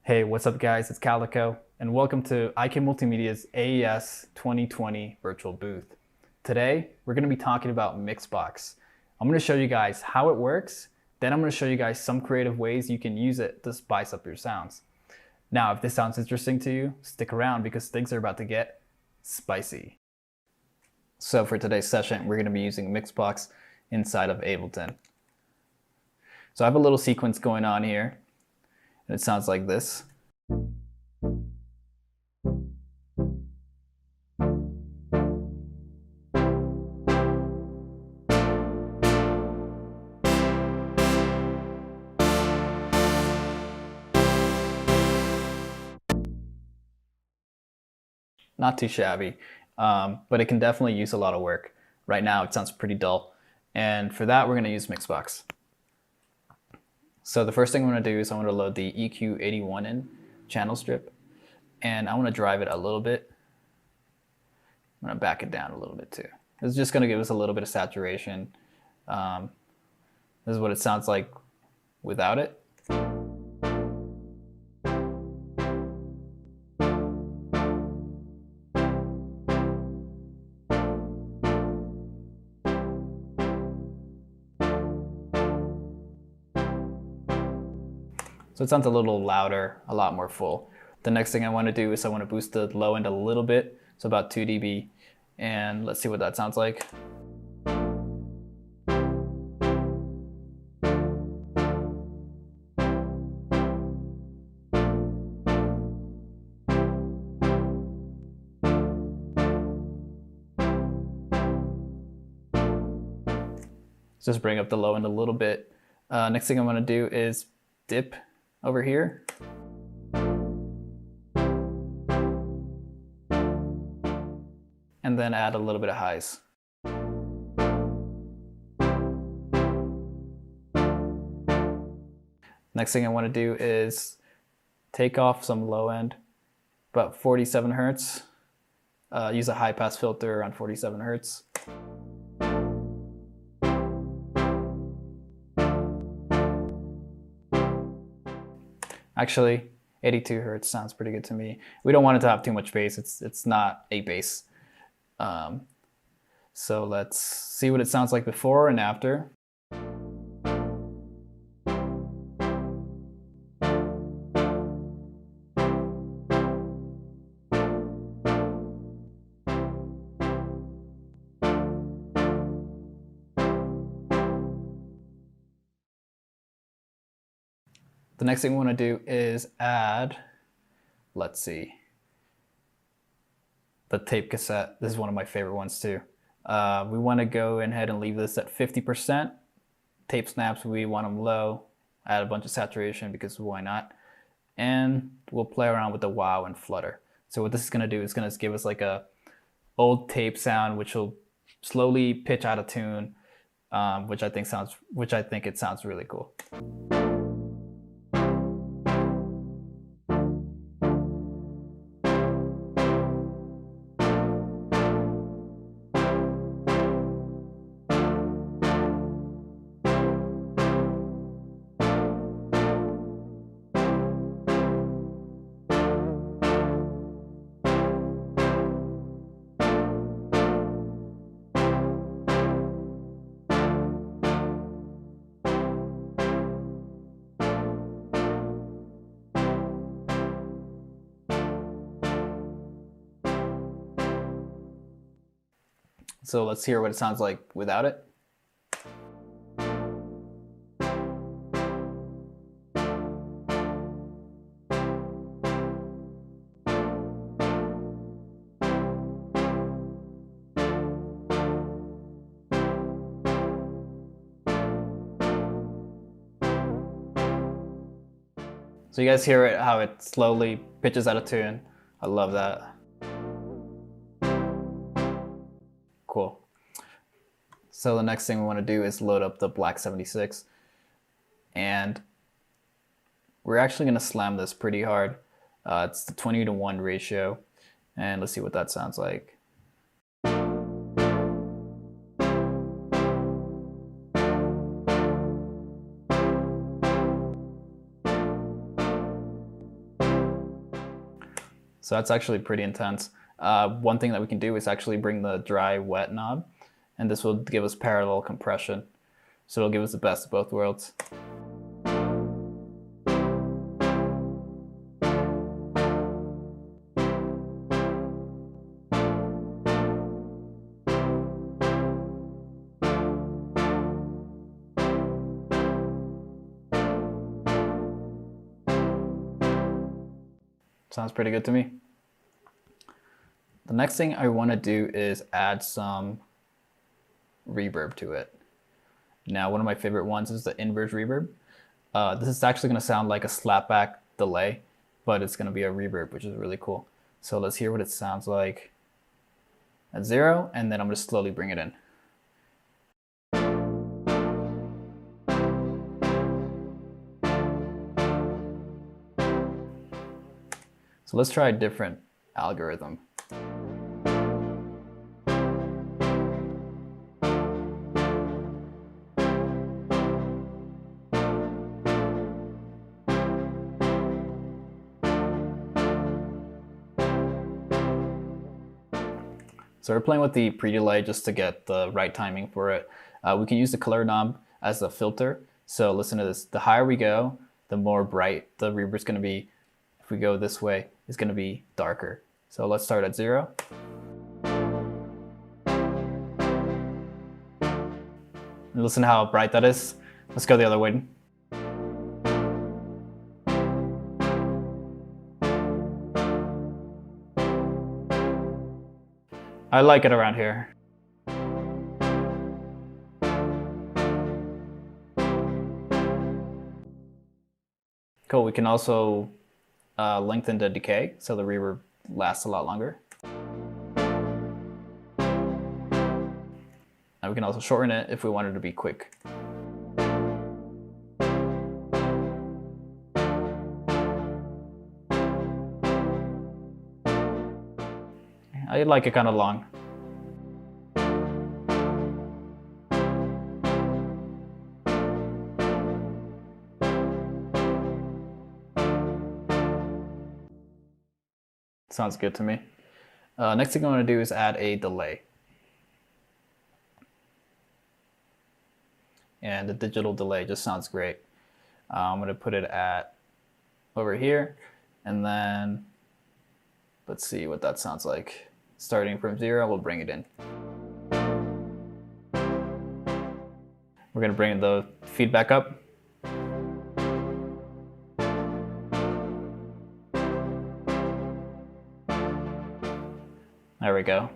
Hey, what's up guys? It's Calico and welcome to IK Multimedia's AES 2020 virtual booth. Today, we're going to be talking about MixBox. I'm going to show you guys how it works, then I'm going to show you guys some creative ways you can use it to spice up your sounds. Now, if this sounds interesting to you, stick around because things are about to get spicy. So for today's session, we're going to be using MixBox inside of Ableton. So I have a little sequence going on here. And it sounds like this. Not too shabby, but it can definitely use a lot of work. Right now it sounds pretty dull. And for that, we're going to use MixBox. So the first thing I'm going to do is I want to load the EQ81 in channel strip, and I want to drive it a little bit. I'm going to back it down a little bit too. It's just going to give us a little bit of saturation. This is what it sounds like without it. So it sounds a little louder, a lot more full. The next thing I want to do is I want to boost the low end a little bit, so about 2 dB, and let's see what that sounds like. Just bring up the low end a little bit. Next thing I want to do is dip over here. And then add a little bit of highs. Next thing I want to do is take off some low end, about 47 Hertz. Use a high pass filter around 47 Hertz. Actually, 82 Hertz sounds pretty good to me. We don't want it to have too much bass. It's not a bass. So let's see what it sounds like before and after. The next thing we want to do is add, let's see, the tape cassette. This is one of my favorite ones too. We want to go ahead and leave this at 50%. Tape snaps, we want them low. Add a bunch of saturation because why not? And we'll play around with the wow and flutter. So what this is going to do is going to give us like a old tape sound, which will slowly pitch out of tune, which I think it sounds really cool. So let's hear what it sounds like without it. So you guys hear it, how it slowly pitches out of tune. I love that. Cool. So the next thing we want to do is load up the Black 76, and we're actually going to slam this pretty hard. It's the 20:1 ratio, and let's see what that sounds like. So that's actually pretty intense. One thing that we can do is actually bring the dry wet knob, and this will give us parallel compression. So it'll give us the best of both worlds. Sounds pretty good to me. The next thing I want to do is add some reverb to it. Now, one of my favorite ones is the inverse reverb. This is actually going to sound like a slapback delay, but it's going to be a reverb, which is really cool. So let's hear what it sounds like at 0, and then I'm going to slowly bring it in. So let's try a different algorithm. So we're playing with the pre-delay just to get the right timing for it. We can use the color knob as a filter. So listen to this. The higher we go, the more bright the reverb's going to be. If we go this way, it's going to be darker. So let's start at 0. And listen to how bright that is. Let's go the other way. I like it around here. Cool, we can also lengthen the decay so the reverb lasts a lot longer. And we can also shorten it if we want it to be quick. I like it kind of long. Sounds good to me. Next thing I want to do is add a delay. And the digital delay just sounds great. I'm going to put it at over here, and then let's see what that sounds like. Starting from 0, we'll bring it in. We're going to bring the feedback up. There we go.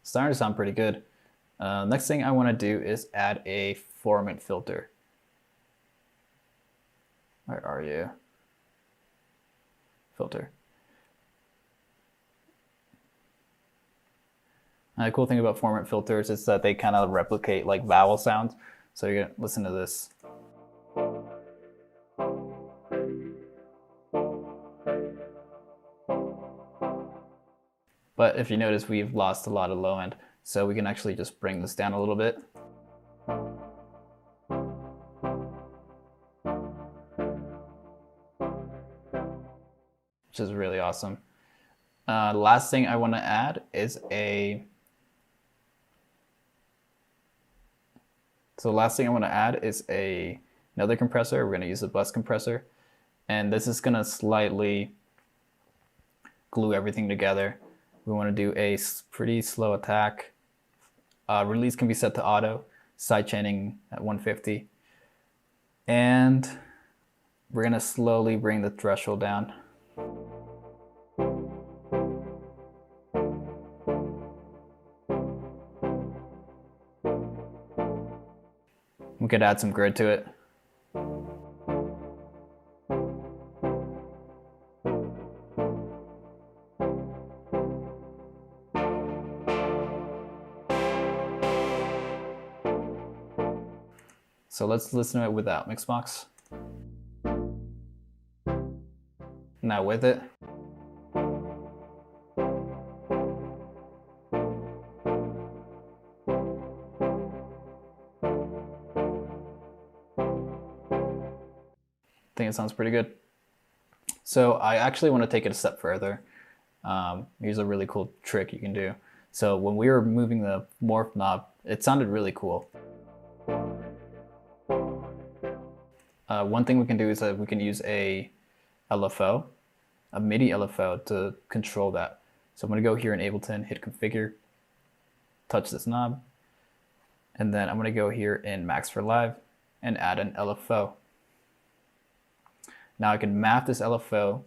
Starting to sound pretty good. Next thing I want to do is add a formant filter. Where are you? Filter. The cool thing about formant filters is that they kind of replicate like vowel sounds. So you're going to listen to this. But if you notice, we've lost a lot of low end. So we can actually just bring this down a little bit. Which is really awesome. Last thing I want to add is another compressor. We're going to use a bus compressor. And this is going to slightly glue everything together. We want to do a pretty slow attack. Release can be set to auto, sidechaining at 150. And we're going to slowly bring the threshold down. We could add some grid to it. So let's listen to it without MixBox. Now with it. I think it sounds pretty good. So I actually want to take it a step further. Here's a really cool trick you can do. So when we were moving the morph knob, it sounded really cool. One thing we can do is that we can use a LFO, a MIDI LFO, to control that. So I'm going to go here in Ableton, hit configure, touch this knob, and then I'm going to go here in Max for Live and add an LFO. Now I can map this LFO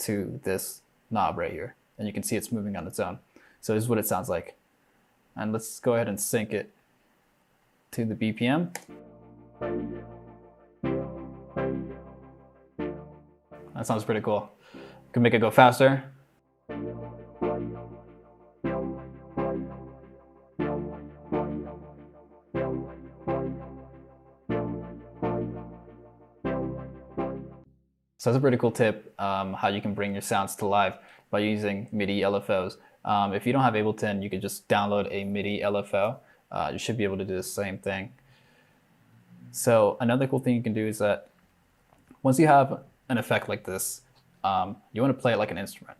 to this knob right here, and you can see it's moving on its own. So this is what it sounds like. And let's go ahead and sync it to the BPM. That sounds pretty cool. You can make it go faster. So that's a pretty cool tip, how you can bring your sounds to life by using MIDI LFOs. If you don't have Ableton, you can just download a MIDI LFO. You should be able to do the same thing. So another cool thing you can do is that once you have an effect like this, you want to play it like an instrument.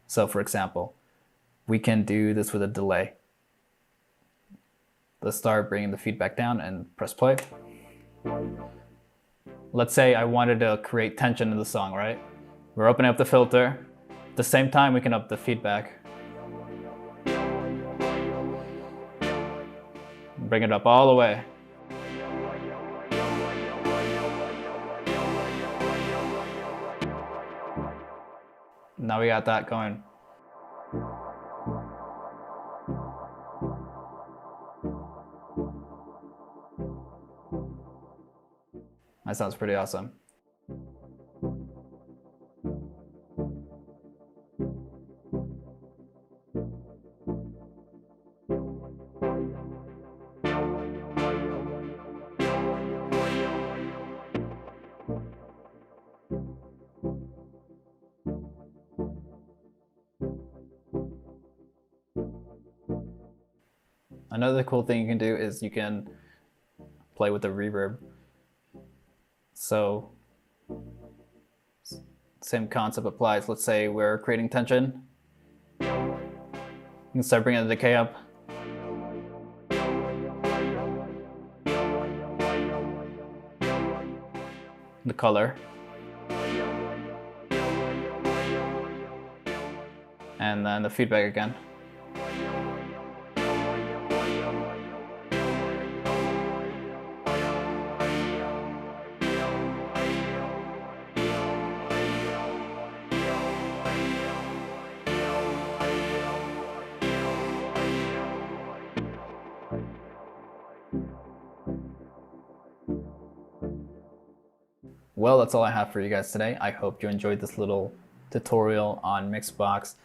So for example, we can do this with a delay. Let's start bringing the feedback down and press play. Let's say I wanted to create tension in the song, right? We're opening up the filter. At the same time, we can up the feedback. Bring it up all the way. Now we got that going. That sounds pretty awesome. Another cool thing you can do is you can play with the reverb. So same concept applies. Let's say we're creating tension. You can start bringing the decay up. The color. And then the feedback again. Well, that's all I have for you guys today. I hope you enjoyed this little tutorial on MixBox.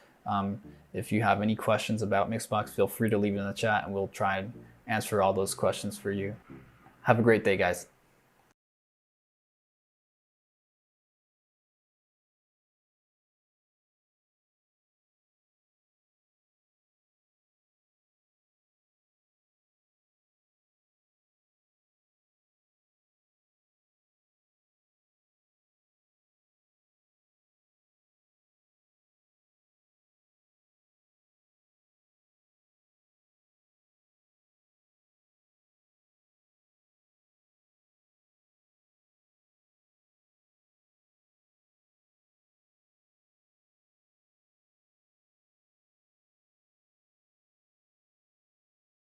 If you have any questions about MixBox, feel free to leave it in the chat and we'll try and answer all those questions for you. Have a great day, guys.